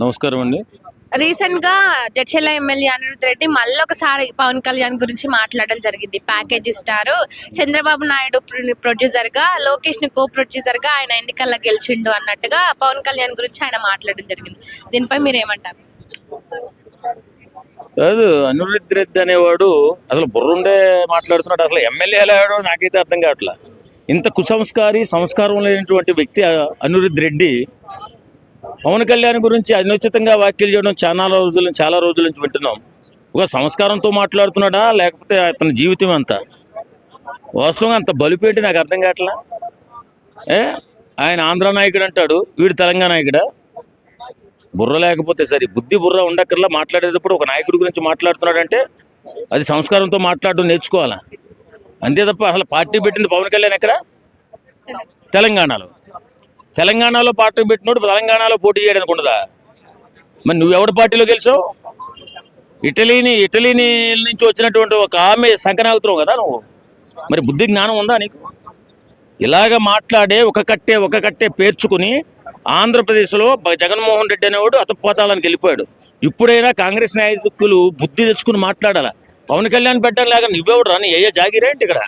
నమస్కారం అండి. రీసెంట్ గా జడ్చర్ల ఎమ్మెల్యే అనిరుద్ రెడ్డి మళ్ళీ ఒకసారి పవన్ కళ్యాణ్ గురించి మాట్లాడడం జరిగింది. ప్యాకేజ్ ఇస్తారు, చంద్రబాబు నాయుడు ప్రొడ్యూసర్ గా, లోకేష్ ని కో ప్రొడ్యూసర్ గా ఆయన ఎన్నికల్లో గెలిచిండు అన్నట్టుగా పవన్ కళ్యాణ్ గురించి ఆయన మాట్లాడడం జరిగింది. దీనిపై మీరు ఏమంటారు? కాదు, అనిరుద్ రెడ్డి అనేవాడు అసలు బుర్రుండే మాట్లాడుతున్నాడు. అసలు ఎమ్మెల్యే ఎలా అయ్యాడో నాకైతే అర్థం కావట్లా. ఇంత కుసంస్కారి, సంస్కారం లేనటువంటి వ్యక్తి అనిరుద్ రెడ్డి పవన్ కళ్యాణ్ గురించి అనుచితంగా వ్యాఖ్యలు చేయడం చాలా రోజుల నుంచి వింటున్నాం. ఒక సంస్కారంతో మాట్లాడుతున్నాడా, లేకపోతే అతని జీవితం అంతా వాస్తవంగా అంత బలిపేంటి నాకు అర్థం కావట్లా. ఆయన ఆంధ్ర నాయకుడు అంటాడు, వీడు తెలంగాణ నాయకుడా? బుర్ర లేకపోతే సరే, బుర్ర ఉండక్కర్లా. మాట్లాడేటప్పుడు ఒక నాయకుడి గురించి మాట్లాడుతున్నాడంటే అది సంస్కారంతో మాట్లాడడం నేర్చుకోవాలా, అంతే తప్ప అసలు పార్టీ పెట్టింది పవన్ కళ్యాణ్ ఎక్కడ? తెలంగాణలో పార్టీ పెట్టినోడు తెలంగాణలో పోటీ చేయడానికి ఉండదా? మరి నువ్వెవడి పార్టీలో గెలిచావు? ఇటలీ నుంచి వచ్చినటువంటి ఒక ఆమె సంకనాగుతున్నావు కదా నువ్వు. మరి బుద్ధి జ్ఞానం ఉందా నీకు? ఇలాగ మాట్లాడే ఒక కట్టే పేర్చుకుని ఆంధ్రప్రదేశ్లో జగన్మోహన్ రెడ్డి అనేవాడు అతపాతాళానికి వెళ్ళిపోయాడు. ఇప్పుడైనా కాంగ్రెస్ నాయకులు బుద్ధి తెచ్చుకుని మాట్లాడాలా. పవన్ కళ్యాణ్ పెట్టడం లేక నువ్వెవడు రాని ఏ జాగిరేంటి ఇక్కడ?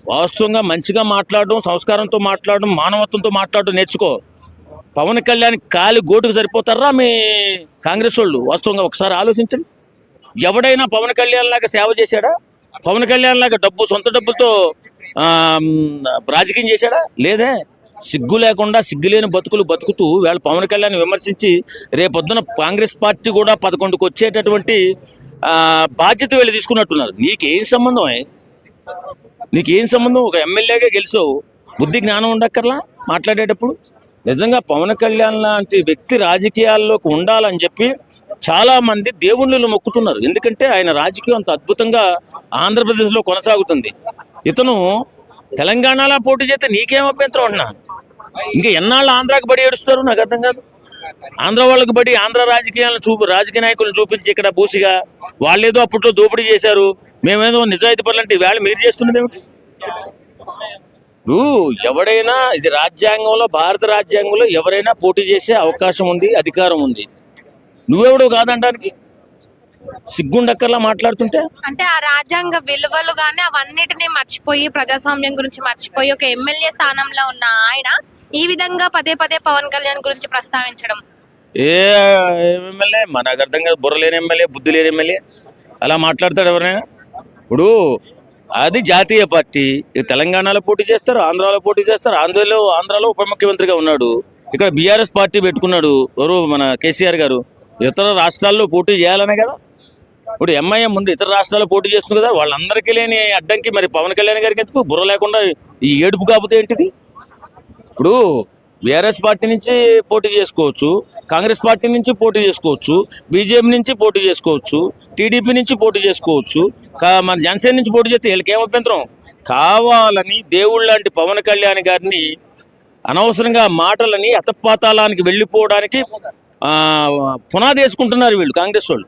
వాస్తవంగా మంచిగా మాట్లాడడం, సంస్కారంతో మాట్లాడడం, మానవత్వంతో మాట్లాడడం నేర్చుకో. పవన్ కళ్యాణ్ కాలి గోటుకు సరిపోతారా మీ కాంగ్రెస్ వాళ్ళు? వాస్తవంగా ఒకసారి ఆలోచించండి. ఎవడైనా పవన్ కళ్యాణ్ లాగా సేవ చేశాడా? పవన్ కళ్యాణ్ లాగా సొంత డబ్బులతో రాజకీయం చేశాడా? లేదే. సిగ్గు లేకుండా సిగ్గులేని బతుకుతూ వీళ్ళు పవన్ కళ్యాణ్ విమర్శించి రేపొద్దున కాంగ్రెస్ పార్టీ కూడా 11కు వచ్చేటటువంటి బాధ్యత వీళ్ళు తీసుకున్నట్టున్నారు. నీకేం సంబంధం? ఒక ఎమ్మెల్యేగా గెలిచావు, బుద్ధి జ్ఞానం ఉండక్కర్లా మాట్లాడేటప్పుడు. నిజంగా పవన్ కళ్యాణ్ లాంటి వ్యక్తి రాజకీయాల్లోకి ఉండాలని చెప్పి చాలామంది దేవుళ్ళు మొక్కుతున్నారు. ఎందుకంటే ఆయన రాజకీయం అంత అద్భుతంగా ఆంధ్రప్రదేశ్లో కొనసాగుతుంది. ఇతను తెలంగాణలో పోటీ చేస్తే నీకేం అభ్యంతరం అంటున్నా? ఇంకా ఎన్నాళ్ళు ఆంధ్రాకి బడి ఏడుస్తారు నాకు అర్థం కాదు. ఆంధ్ర వాళ్ళకి బడి ఆంధ్ర రాజకీయ నాయకులను చూపించి ఇక్కడ బూసిగా వాళ్ళేదో అప్పట్లో దోపిడీ చేశారు, మేమేదో నిజాయితీ పనులంటే వేళ మీరు చేస్తున్నది ఏమిటి? ఎవడైనా ఇది రాజ్యాంగంలో, భారత రాజ్యాంగంలో ఎవరైనా పోటీ చేసే అవకాశం ఉంది, అధికారం ఉంది. నువ్వెవడో కాదంటానికి సిగ్గుండక్కర్లా మాట్లాడుతుంటే. అంటే ఆ రాజ్యాంగ విలువలు గానీ అవన్నిటిని మర్చిపోయి, ప్రజాస్వామ్యం గురించి మర్చిపోయి ఒక ఎమ్మెల్యే స్థానంలో ఉన్న ఆయన ఈ విధంగా పదే పవన్ కళ్యాణ్ గురించి ప్రస్తావించడం ఎమ్మెల్యే మనకు అర్థం కాదు. బుర్ర లేని ఎమ్మెల్యే, బుద్ధి లేని ఎమ్మెల్యే అలా మాట్లాడతాడు ఎవరైనా? ఇప్పుడు అది జాతీయ పార్టీ. తెలంగాణలో పోటీ చేస్తారు, ఆంధ్రాలో పోటీ చేస్తారు. ఆంధ్రాలో ఉప ముఖ్యమంత్రిగా ఉన్నాడు. ఇక్కడ బీఆర్ఎస్ పార్టీ పెట్టుకున్నాడు ఎవరు, మన కేసీఆర్ గారు. ఇతర రాష్ట్రాల్లో పోటీ చేయాలనే కదా. ఇప్పుడు ఎంఐఎం ముందు ఇతర రాష్ట్రాల్లో పోటీ చేస్తుంది కదా. వాళ్ళందరికీ లేని అడ్డంకి మరి పవన్ కళ్యాణ్ గారికి ఎందుకు? బుర్ర లేకుండా ఈ ఏడుపు కాకపోతే ఏంటిది? ఇప్పుడు బీఆర్ఎస్ పార్టీ నుంచి పోటీ చేసుకోవచ్చు, కాంగ్రెస్ పార్టీ నుంచి పోటీ చేసుకోవచ్చు, బీజేపీ నుంచి పోటీ చేసుకోవచ్చు, టీడీపీ నుంచి పోటీ చేసుకోవచ్చు, మన జనసేన నుంచి పోటీ చేస్తే వీళ్ళకి ఏం అభ్యంతరం? కావాలని దేవుళ్ళ లాంటి పవన్ కళ్యాణ్ గారిని అనవసరంగా మాటలని అతపాతాళానికి వెళ్ళిపోవడానికి పునాది వేసుకుంటున్నారు వీళ్ళు కాంగ్రెస్ వాళ్ళు.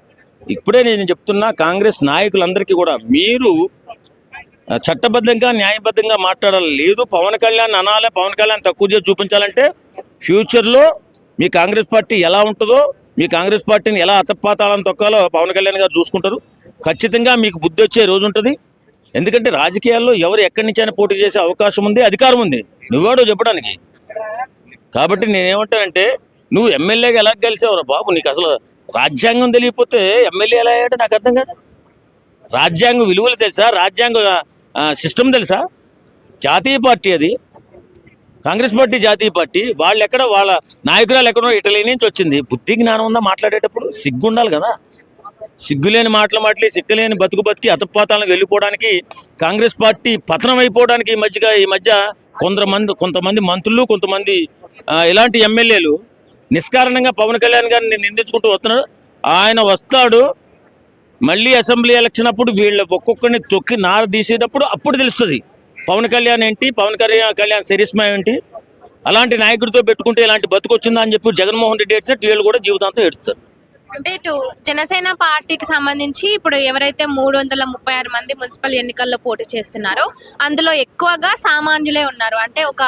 ఇప్పుడే నేను చెప్తున్నా కాంగ్రెస్ నాయకులందరికీ కూడా, మీరు చట్టబద్ధంగా న్యాయబద్ధంగా మాట్లాడాలి. లేదు పవన్ కళ్యాణ్ అనాలే, పవన్ కళ్యాణ్ తక్కువ చేసి చూపించాలంటే ఫ్యూచర్లో మీ కాంగ్రెస్ పార్టీ ఎలా ఉంటుందో, మీ కాంగ్రెస్ పార్టీని ఎలా అతపాతాళం తొక్కాలో పవన్ కళ్యాణ్ గారు చూసుకుంటారు. ఖచ్చితంగా మీకు బుద్ధి వచ్చే రోజు ఉంటుంది. ఎందుకంటే రాజకీయాల్లో ఎవరు ఎక్కడి నుంచైనా పోటీ చేసే అవకాశం ఉంది, అధికారం ఉంది. నువ్వాడో చెప్పడానికి. కాబట్టి నేనేమంటానంటే, నువ్వు ఎమ్మెల్యేగా ఎలా గెలిచావురా బాబు? నీకు అసలు రాజ్యాంగం తెలియకపోతే ఎమ్మెల్యే ఎలా అయ్యాడో నాకు అర్థం కాదు. రాజ్యాంగ విలువలు తెలుసా? రాజ్యాంగ సిస్టమ్ తెలుసా? జాతీయ పార్టీ అది, కాంగ్రెస్ పార్టీ జాతీయ పార్టీ. వాళ్ళు ఎక్కడ, వాళ్ళ నాయకురాలు ఎక్కడో ఇటలీ నుంచి వచ్చింది. బుద్ధి జ్ఞానం ఉందా మాట్లాడేటప్పుడు? సిగ్గు ఉండాలి కదా. సిగ్గులేని మాటలు సిగ్గులేని బతికి అతపాతాలను వెళ్ళిపోవడానికి, కాంగ్రెస్ పార్టీ పతనం అయిపోవడానికి ఈ మధ్య కొంతమంది మంత్రులు, కొంతమంది ఇలాంటి ఎమ్మెల్యేలు నిష్కారణంగా పవన్ కళ్యాణ్ గారిని నిందించుకుంటూ వస్తున్నాడు. ఆయన వస్తాడు మళ్ళీ అసెంబ్లీ ఎలక్షన్ అప్పుడు, వీళ్ళ ఒక్కొక్కరిని తొక్కి నార తీసేటప్పుడు అప్పుడు తెలుస్తుంది పవన్ కళ్యాణ్ ఏంటి, పవన్ కళ్యాణ్ చరిష్మా ఏంటి. అలాంటి నాయకుడితో పెట్టుకుంటే ఇలాంటి బతుకొచ్చిందా అని చెప్పి జగన్మోహన్ రెడ్డి ఏడ్చినట్టు వీళ్ళు కూడా జీవితాంతం ఏడుస్తారు. అంటే ఇటు జనసేన పార్టీకి సంబంధించి ఇప్పుడు ఎవరైతే 336 మంది మున్సిపల్ ఎన్నికల్లో పోటీ చేస్తున్నారో అందులో ఎక్కువగా సామాన్యులే ఉన్నారు. అంటే ఒక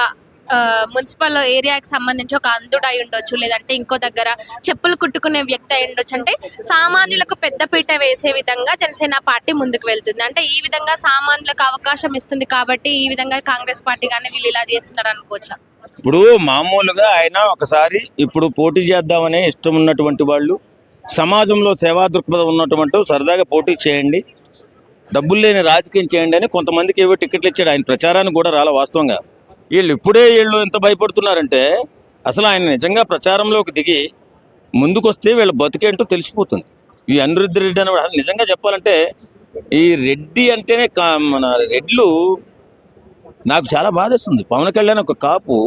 మున్సిపల్ ఏరియాకి సంబంధించి ఒక అంధుడు అయి ఉండొచ్చు, లేదంటే ఇంకో దగ్గర చెప్పులు కుట్టుకునే వ్యక్తి అయి ఉండొచ్చు. అంటే సామాన్యులకు పెద్దపీట వేసే విధంగా జనసేన పార్టీ ముందుకు వెళ్తుంది. అంటే ఈ విధంగా సామాన్యులకు అవకాశం ఇస్తుంది కాబట్టి ఈ విధంగా కాంగ్రెస్ పార్టీ కానీ వీళ్ళు ఇలా చేస్తున్నారు అనుకోవచ్చా? ఇప్పుడు మామూలుగా ఆయన ఒకసారి ఇప్పుడు పోటీ చేద్దామనే ఇష్టం ఉన్నటువంటి వాళ్ళు, సమాజంలో సేవా దృక్పథం ఉన్నటువంటి సరదాగా పోటీ చేయండి, డబ్బులు లేని రాజకీయం చేయండి అని కొంతమందికి ఏవో టికెట్లు ఇచ్చాడు. ఆయన ప్రచారానికి కూడా రాలా. వాస్తవంగా వీళ్ళు ఎంత భయపడుతున్నారంటే అసలు ఆయన నిజంగా ప్రచారంలోకి దిగి ముందుకొస్తే వీళ్ళ బతికేంటో తెలిసిపోతుంది. ఈ అనిరుద్ధ్ రెడ్డి అనే వాడు నిజంగా చెప్పాలంటే ఈ రెడ్డి అంటేనే మన రెడ్లు నాకు చాలా బాధేస్తుంది. పవన్ కళ్యాణ్ ఒక కాపు,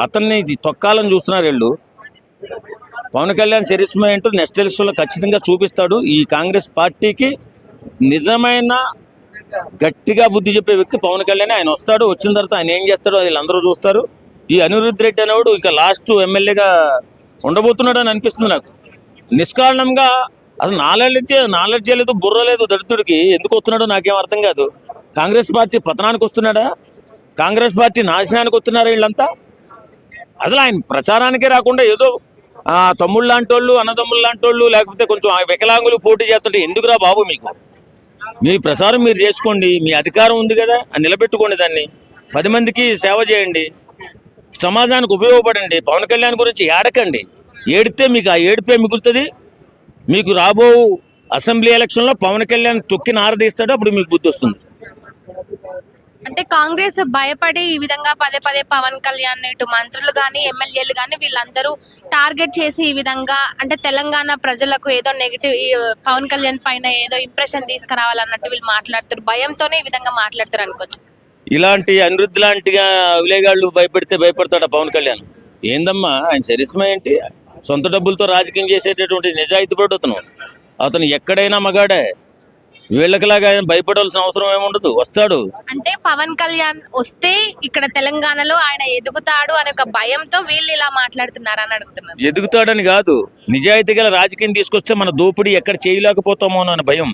అతన్ని తొక్కాలని చూస్తున్నారు వీళ్ళు. పవన్ కళ్యాణ్ చరిస్మా ఏంటో నెక్స్ట్ ఎలక్షన్లో ఖచ్చితంగా చూపిస్తాడు. ఈ కాంగ్రెస్ పార్టీకి నిజమైన గట్టిగా బుద్ధి చెప్పే వ్యక్తి పవన్ కళ్యాణ్. ఆయన వస్తాడు, వచ్చిన తర్వాత ఆయన ఏం చేస్తాడో వీళ్ళందరూ చూస్తారు. ఈ అనిరుద్ధ్ రెడ్డి అనేవాడు ఇక లాస్ట్ ఎమ్మెల్యేగా ఉండబోతున్నాడు అని అనిపిస్తుంది నాకు. నిష్కారణంగా అసలు నాలెడ్జ్ లేదు, బుర్ర లేదు దళితుడికి. ఎందుకు వస్తున్నాడో నాకేం అర్థం కాదు. కాంగ్రెస్ పార్టీ పతనానికి వస్తున్నాడా, కాంగ్రెస్ పార్టీ నాశనానికి వస్తున్నారా వీళ్ళంతా? అసలు ఆయన ప్రచారానికే రాకుండా ఏదో తమ్ముళ్ళు లాంటి వాళ్ళు, అన్నదమ్ముళ్ళు లాంటి వాళ్ళు, లేకపోతే కొంచెం వికలాంగులు పోటీ చేస్తుంటే ఎందుకురా బాబు? మీ ప్రచారం మీరు చేసుకోండి, మీ అధికారం ఉంది కదా, అని నిలబెట్టుకోండి, దాన్ని 10 మందికి సేవ చేయండి, సమాజానికి ఉపయోగపడండి. పవన్ కళ్యాణ్ గురించి ఏడకండి. ఏడితే మీకు ఆ ఏడిపే మిగులుతుంది. మీకు రాబో అసెంబ్లీ ఎలక్షన్లో పవన్ కళ్యాణ్ తొక్కి నారదీస్తాడు, అప్పుడు మీకు బుద్ధి వస్తుంది. అంటే కాంగ్రెస్ భయపడి ఈ విధంగా పదే పదే పవన్ కళ్యాణ్ ఇటు మంత్రులు కానీ ఎమ్మెల్యేలు కానీ వీళ్ళందరూ టార్గెట్ చేసి ఈ విధంగా అంటే తెలంగాణ ప్రజలకు ఏదో నెగిటివ్ పవన్ కళ్యాణ్ పైన ఏదో ఇంప్రెషన్ తీసుకురావాలన్నట్టు వీళ్ళు మాట్లాడుతారు. భయంతోనే ఈ విధంగా మాట్లాడతారు అనుకోవచ్చు. ఇలాంటి అనిరుద్ధ్ లాంటిగా విలేగాళ్ళు భయపెడితే భయపడతాడా పవన్ కళ్యాణ్? ఏందమ్మా ఆయన చరిస్మా ఏంటి? సొంత డబ్బులతో రాజకీయం చేసేటటువంటి నిజాయితీ పడు అతను ఎక్కడైనా మగాడే. వీళ్ళకిలాగా ఆయన భయపడాల్సిన అవసరం ఏముండదు, వస్తాడు. అంటే పవన్ కళ్యాణ్ వస్తే ఇక్కడ తెలంగాణలో ఆయన ఎదుగుతాడు అనే ఒక భయంతో వీళ్ళు ఇలా మాట్లాడుతున్నారు అని అడుగుతున్నారు. ఎదుగుతాడని కాదు, నిజాయితీ గల రాజకీయం తీసుకొస్తే మన దోపిడీ ఎక్కడ చేయలేకపోతామో అని భయం.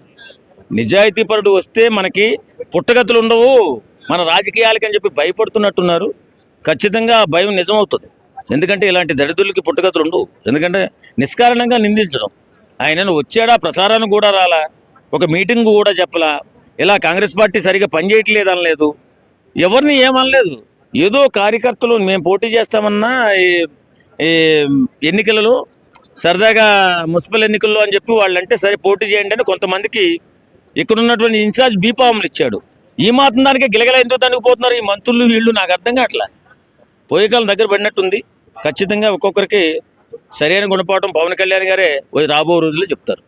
నిజాయితీ పరుడు వస్తే మనకి పుట్టగతులు ఉండవు మన రాజకీయాలకి అని చెప్పి భయపడుతున్నట్టున్నారు. ఖచ్చితంగా ఆ భయం నిజమవుతుంది. ఎందుకంటే ఇలాంటి దళితులకి పుట్టగతులు ఉండవు. ఎందుకంటే నిష్కారణంగా నిందించడం. ఆయన వచ్చాడా, ప్రచారానికి కూడా రాలా, ఒక మీటింగ్ కూడా చెప్పలా, ఇలా కాంగ్రెస్ పార్టీ సరిగా పనిచేయట్లేదు అనలేదు, ఎవరిని ఏమనలేదు. ఏదో కార్యకర్తలు మేము పోటీ చేస్తామన్నా ఈ ఎన్నికలలో సరదాగా మున్సిపల్ ఎన్నికల్లో అని చెప్పి వాళ్ళంటే సరే పోటీ చేయండి అని కొంతమందికి ఇక్కడ ఉన్నటువంటి ఇన్ఛార్జ్ బీపాములు ఇచ్చాడు. ఈ మాత్రం దానికి గిలగల ఎందుకు దానికి పోతున్నారు ఈ మంత్రులు వీళ్ళు? నాకు అర్థం కావట్లా. పోయే కాలం దగ్గర పడినట్టుంది. ఖచ్చితంగా ఒక్కొక్కరికి సరైన గుణపాఠం పవన్ కళ్యాణ్ గారే రాబో రోజుల్లో చెప్తారు.